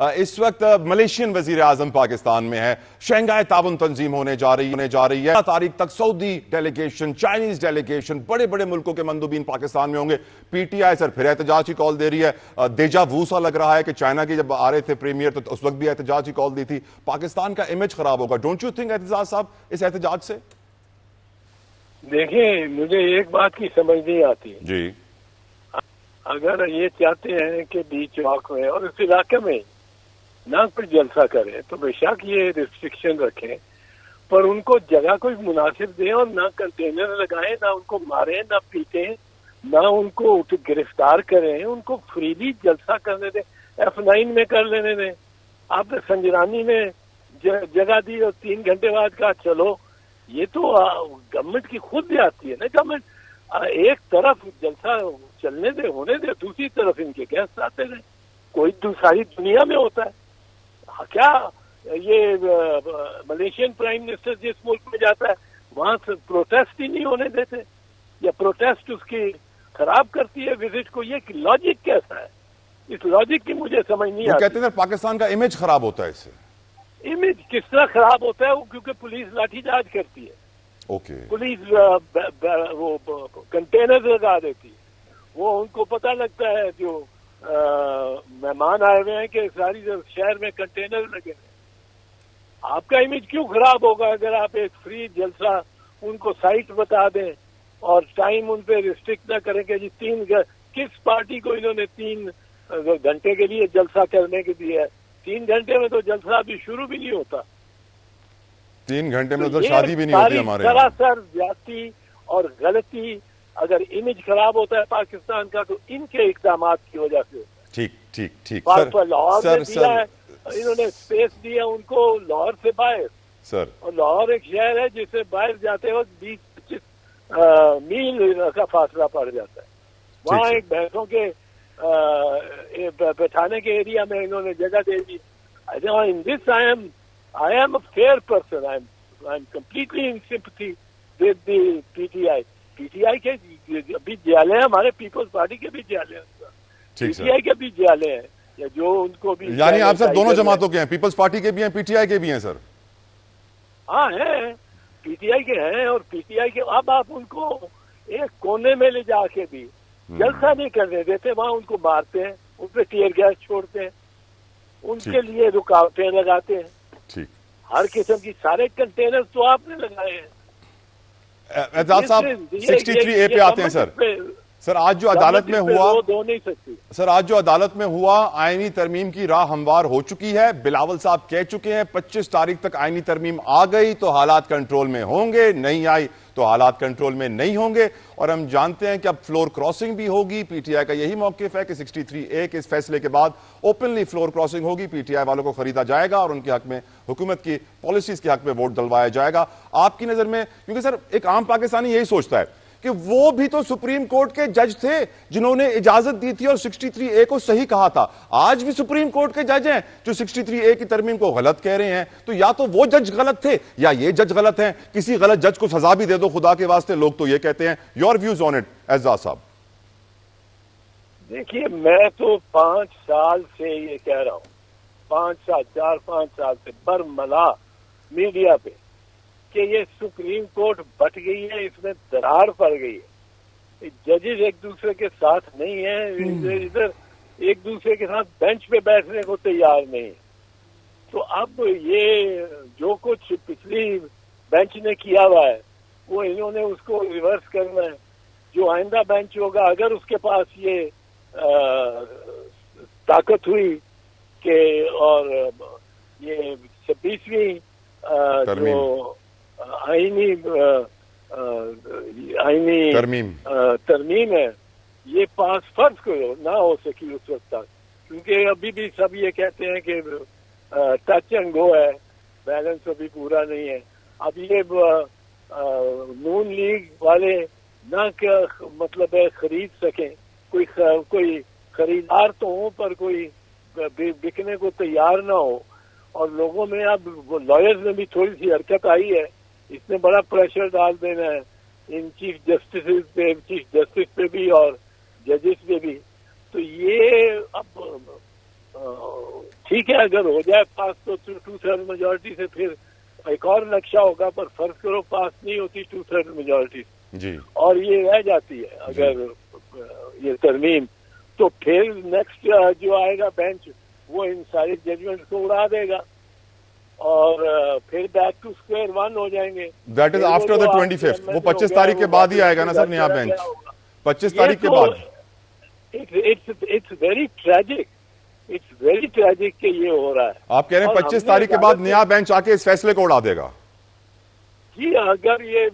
इस वक्त मलेशियन वजीर आजम पाकिस्तान में है। शंघाई ताउन तंजीम होने जा रही है। 15 तारीख तक सऊदी डेलीगेशन, चाइनीज डेलीगेशन, बड़े बड़े मुल्कों के मंदूबीन पाकिस्तान में होंगे। पीटीआई सर फिर एहतजाज की कॉल दे रही है। देजा वू सा लग रहा है कि चाइना की जब आ रहे थे प्रीमियर तो उस वक्त भी एहतजाज की कॉल दी थी। पाकिस्तान का इमेज खराब होगा, डोंट यू थिंक एहतजाज साहब, इस एहतजाज से? देखिए, मुझे एक बात की समझ नहीं आती जी। अगर ये चाहते हैं कि बीच चौक में और इस इलाके में ना कोई जलसा करे तो बेशक ये रिस्ट्रिक्शन रखें, पर उनको जगह कोई मुनासिब दें और ना कंटेनर लगाएं, ना उनको मारें, ना पीटें, ना उनको गिरफ्तार करें, उनको फ्रीली जलसा करने दें। F9 में कर लेने दें। आपने संजरानी में जगह दी और 3 घंटे बाद कहा चलो। ये तो गवर्नमेंट की खुद भी आती है ना। गवर्नमेंट एक तरफ जलसा चलने दे, होने दे, दूसरी तरफ इनके गेस्ट आते रहे। कोई सारी दुनिया में होता है क्या? ये मलेशियन प्राइम मिनिस्टर जिस मुल्क में जाता है वहां से प्रोटेस्ट ही नहीं होने देते, या प्रोटेस्ट उसकी खराब करती है विजिट को। ये लॉजिक कैसा है? इस लॉजिक की मुझे समझ नहीं आती। कहते हैं पाकिस्तान का इमेज खराब होता है इससे। इमेज किस तरह खराब होता है? वो क्योंकि पुलिस लाठीचार्ज करती है। ओके। पुलिस वो कंटेनर लगा देती है। वो उनको पता लगता है जो मेहमान आए हुए हैं कि सारी शहर में कंटेनर लगे हैं। आपका इमेज क्यों खराब होगा अगर आप एक फ्री जलसा उनको साइट बता दें और टाइम उन पे रिस्ट्रिक्ट ना करें कि जी किस पार्टी को इन्होंने 3 घंटे के लिए जलसा करने के दिया है? 3 घंटे में तो जलसा अभी शुरू भी नहीं होता। 3 घंटे में तो शादी भी नहीं होती हमारे। सरासर ज्यादती और गलती। अगर इमेज खराब होता है पाकिस्तान का तो इनके इकदामात की वजह से होता है। ठीक ठीक ठीक। लाहौर में दिया है, इन्होंने स्पेस दिया उनको लाहौर से बाहर। सर, और लाहौर एक शहर है जिससे बाहर जाते वक्त 20-25 मील का फासला पड़ जाता है। वहाँ एक भैंसों के बैठाने के एरिया में इन्होंने जगह दे दी। In this I am a fair person. I am completely in sympathy with the PTI. PTI के भी ज्याले हैं, हमारे पीपल्स पार्टी के भी ज्याले हैं, पीटीआई के भी ज्याले हैं, या जो उनको भी। यानी आप सर दोनों जमातों के हैं, पीपल्स पार्टी के भी हैं, पीटीआई के भी हैं सर? हाँ हैं, पीटीआई के हैं। और पीटीआई के अब आप उनको एक कोने में ले जाके भी जलसा नहीं करने देते। वहां उनको मारते हैं, उन पे टीयर गैस छोड़ते हैं, उनके लिए रुकावटें लगाते हैं। ठीक, हर किस्म की सारे कंटेनर तो आपने लगाए हैं। एजाज साहब 63A पे आते हैं सर आज जो अदालत में हुआ, दो नहीं सकती सर, आज जो अदालत में हुआ, आईनी तरमीम की राह हमवार हो चुकी है। बिलावल साहब कह चुके हैं 25 तारीख तक आईनी तरमीम आ गई तो हालात कंट्रोल में होंगे, नहीं आई तो हालात कंट्रोल में नहीं होंगे। और हम जानते हैं कि अब फ्लोर क्रॉसिंग भी होगी। पीटीआई का यही मौकिफ है कि 63A के इस फैसले के बाद ओपनली फ्लोर क्रॉसिंग होगी। पीटीआई वालों को खरीदा जाएगा और उनके हक में, हुकूमत की पॉलिसीज के हक में वोट डलवाया जाएगा। आपकी नजर में, क्योंकि सर एक आम पाकिस्तानी यही सोचता है कि वो भी तो सुप्रीम कोर्ट के जज थे जिन्होंने इजाजत दी थी और 63A को सही कहा था। आज भी सुप्रीम कोर्ट के जज हैं जो 63A की तरमीम को गलत कह रहे हैं। तो या तो वो जज गलत थे या ये जज गलत हैं। किसी गलत जज को सजा भी दे दो खुदा के वास्ते, लोग तो ये कहते हैं। Your views on it Ejaz साहब? देखिए, मैं तो 5 साल से ये कह रहा हूं, 4-5 साल से बरमला मीडिया पे कि ये सुप्रीम कोर्ट बट गई है, इसमें दरार पड़ गई है। जजेस एक दूसरे के साथ नहीं है, इधर एक दूसरे के साथ बेंच पे बैठने को तैयार नहीं। तो अब ये जो कुछ पिछली बेंच ने किया हुआ है वो इन्होंने उसको रिवर्स करना है। जो आइंदा बेंच होगा, अगर उसके पास ये ताकत हुई कि और ये 26वीं जो आईनी तरमीम है, ये पास फर्ज करो ना हो सकी उस वक्त तक, क्योंकि अभी भी सब ये कहते हैं कि टच एंड गो है, बैलेंस अभी पूरा नहीं है। अब ये नून लीग वाले ना क्या मतलब है खरीद सकें, कोई खरीदार तो हो पर कोई बिकने को तैयार ना हो। और लोगों में अब लॉयर्स में भी थोड़ी सी हरकत आई है, इसने बड़ा प्रेशर डाल देना है इन चीफ जस्टिस पे भी और जजेस पे भी। तो ये अब ठीक है, अगर हो जाए पास तो 2/3 मेजोरिटी से फिर एक और नक्शा होगा, पर फर्ज करो पास नहीं होती 2/3 मेजोरिटी जी, और ये रह जाती है अगर ये तरमीम, तो फिर नेक्स्ट जो आएगा बेंच वो इन सारी जजमेंट को उड़ा देगा और फिर बैक टू स्क्वायर वन हो जाएंगे। That is after the 25th। वो 25 तारीख के बाद ही आएगा ना सर नया बेंच, 25 तारीख के बाद। It's very tragic, it's very tragic कि ये हो रहा है। आप कह रहे हैं 25 तारीख के बाद नया बेंच आके इस फैसले को उड़ा देगा? जी, अगर ये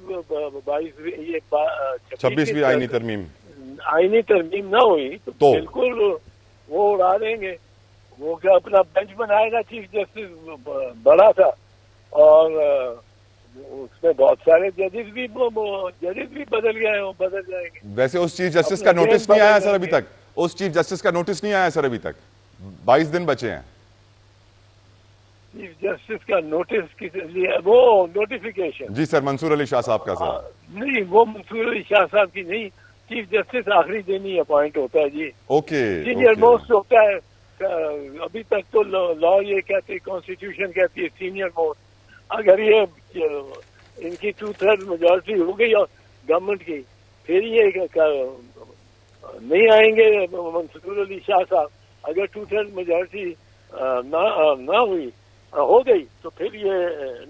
26वीं आईनी तरमीम ना हुई तो बिल्कुल वो उड़ा देंगे। वो क्या अपना बेंच बनाएगा, चीफ जस्टिस बड़ा था और उसमें बहुत सारे जजेस भी बदल गए, वो बदल जाएंगे। वैसे उस चीफ जस्टिस का नोटिस नहीं आया सर अभी तक? उस चीफ जस्टिस का नोटिस नहीं आया सर अभी तक? 22 दिन बचे हैं। चीफ जस्टिस का नोटिस किस लिए? वो नोटिफिकेशन जी सर, मंसूर अली शाह साहब का सर। नहीं, वो मंसूर अली शाह साहब की नहीं, चीफ जस्टिस आखिरी दिन ही अपॉइंट होता है जी। ओके, सीनियर मोस्ट होता है। अभी तक तो लॉ ये कहते हैं, कॉन्स्टिट्यूशन कहती है सीनियर मोस्ट। अगर ये इनकी 2/3 मेजोरिटी हो गई और गवर्नमेंट की, फिर ये नहीं आएंगे मंसूर अली शाह साहब। अगर 2/3 मेजोरिटी ना हुई, हो गई तो फिर ये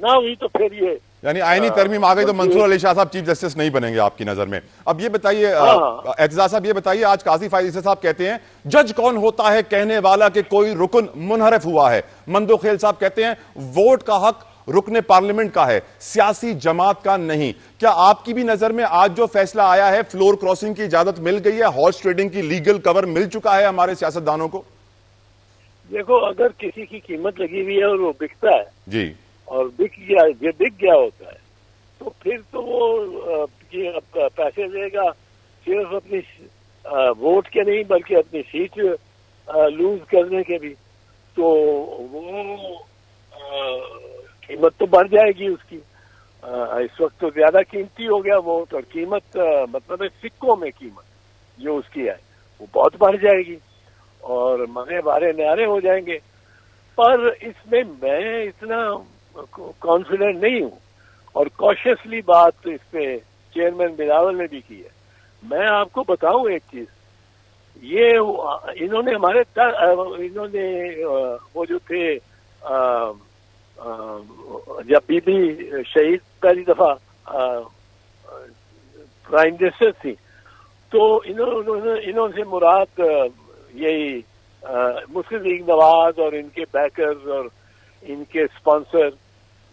ना हुई तो फिर ये यानी आईनी तरमीम आ गई तो मंसूर अली शाह साहब चीफ जस्टिस नहीं बनेंगे आपकी नजर में। अब ये बताइए एतजाज साहब, ये बताइए, आज काजी फायद साहब कहते हैं जज कौन होता है कहने वाला कि कोई रुकन मुनहरफ हुआ है। मंदो खेल साहब कहते हैं वोट का हक रुकने पार्लियामेंट का है, सियासी जमात का नहीं। क्या आपकी भी नजर में आज जो फैसला आया है, फ्लोर क्रॉसिंग की इजाजत मिल गई है, हॉर्स ट्रेडिंग की लीगल कवर मिल चुका है हमारे सियासतदानों को? देखो, अगर किसी की कीमत लगी हुई है और वो बिकता है जी, और बिक गया होता है, तो फिर तो वो पैसे देगा सिर्फ अपनी वोट के नहीं बल्कि अपनी सीट लूज करने के भी। तो वो कीमत तो बढ़ जाएगी उसकी। इस वक्त तो ज्यादा कीमती हो गया वोट, और कीमत मतलब सिक्कों में कीमत जो उसकी है वो बहुत बढ़ जाएगी और मजे बारे न्यारे हो जाएंगे। पर इसमें मैं इतना कॉन्फिडेंट नहीं हूँ और कॉशियसली बात इस पे चेयरमैन बिलावल ने भी की है। मैं आपको बताऊं एक चीज, ये इन्होंने वो जो थे जब बीबी शहीद पहली दफा प्राइम मिनिस्टर थी, तो इन्होंने मुराद यही मुस्लिम लीग नवाज और इनके बैकर्स और इनके स्पॉन्सर,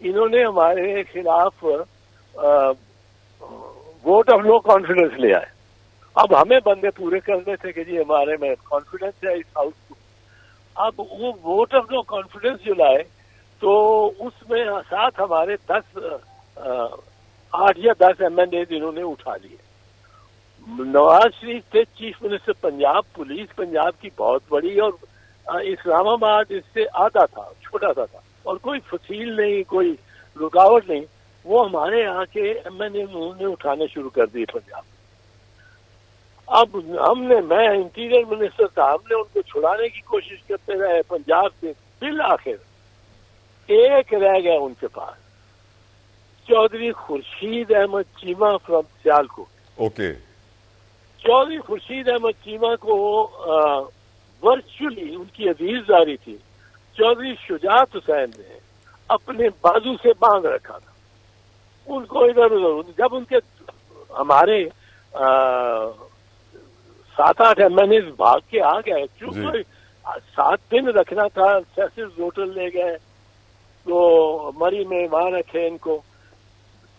इन्होंने हमारे खिलाफ वोट ऑफ नो कॉन्फिडेंस ले आए। अब हमें बंदे पूरे करने थे कि जी हमारे में कॉन्फिडेंस है इस हाउस को। अब वो वोट ऑफ नो कॉन्फिडेंस जो लाए तो उसमें साथ हमारे 8 या 10 MNA इन्होंने उठा लिए। नवाज शरीफ थे chief minister Punjab, police Punjab की बहुत बड़ी, और इस्लामाबाद इससे आधा था, छोटा सा था और कोई फसील नहीं, कोई रुकावट नहीं। वो हमारे यहाँ के MNA उन्होंने उठाने शुरू कर दिए पंजाब। अब मैं इंटीरियर मिनिस्टर था, हमने उनको छुड़ाने की कोशिश करते रहे पंजाब से। बिल आखिर एक रह गया उनके पास, चौधरी खुर्शीद अहमद चीमा फ्रॉम सियालकोट। ओके, चौधरी खुर्शीद अहमद चीमा को वर्चुअली उनकी अजीजदारी थी, चौधरी शुजात हुसैन ने अपने बाजू से बांध रखा था उनको इधर उधर। जब उनके हमारे 7-8 MNA भाग के आ गए, क्योंकि 7 दिन रखना था, सेसिव वोटर ले गए तो मरी में वहां रखे इनको।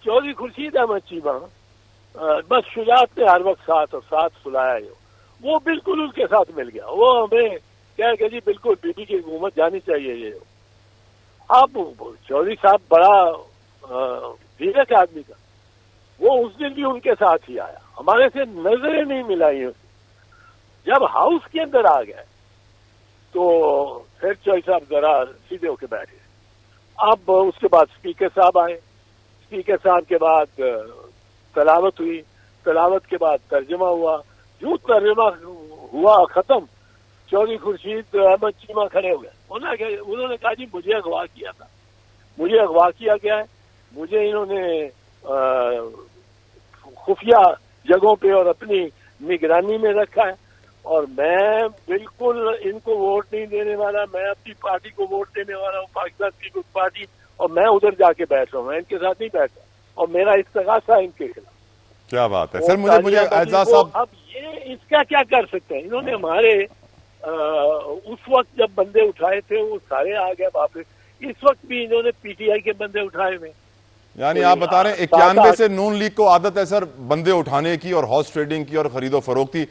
चौधरी खुर्शीद अहमद चीमा बस शुजात ने हर वक्त साथ सुलाया, वो बिल्कुल उनके साथ मिल गया। वो हमें क्या है कि जी बिल्कुल बीबी की हुकूमत जानी चाहिए ये। अब चौधरी साहब बड़ा धीरज आदमी था, वो उस दिन भी उनके साथ ही आया, हमारे से नजरें नहीं मिलाई। जब हाउस के अंदर आ गए तो फिर चौधरी साहब जरा सीधे होके बैठे। अब उसके बाद स्पीकर साहब आए, स्पीकर साहब के बाद तलावत हुई, तलावत के बाद तर्जमा हुआ। जो तर्जमा हुआ खत्म चौधरी खुर्शीद अहमद चीमा खड़े हो गए। उन्होंने कहा जी मुझे अगवा किया था, मुझे अगवा किया गया है, मुझे इन्होंने खुफिया जगहों पे और अपनी निगरानी में रखा है और मैं बिल्कुल इनको वोट नहीं देने वाला, मैं अपनी पार्टी को वोट देने वाला हूँ, पाकिस्तान पीपुल्स पार्टी, और मैं उधर जाके बैठ रहा हूँ, मैं इनके साथ नहीं बैठ रहा और मेरा इस्तगासा इनके खिलाफ। क्या बात है सर। मुझे एजाज साहब, अब ये इसका क्या कर सकते हैं? इन्होंने हमारे उस वक्त जब बंदे उठाए थे वो सारे आ गए वापस, इस वक्त भी इन्होंने पीटीआई के बंदे उठाए हुए। यानी आप बता रहे हैं 91 से नून लीग को आदत है सर बंदे उठाने की और हॉर्स ट्रेडिंग की और खरीदो फरोख्ती।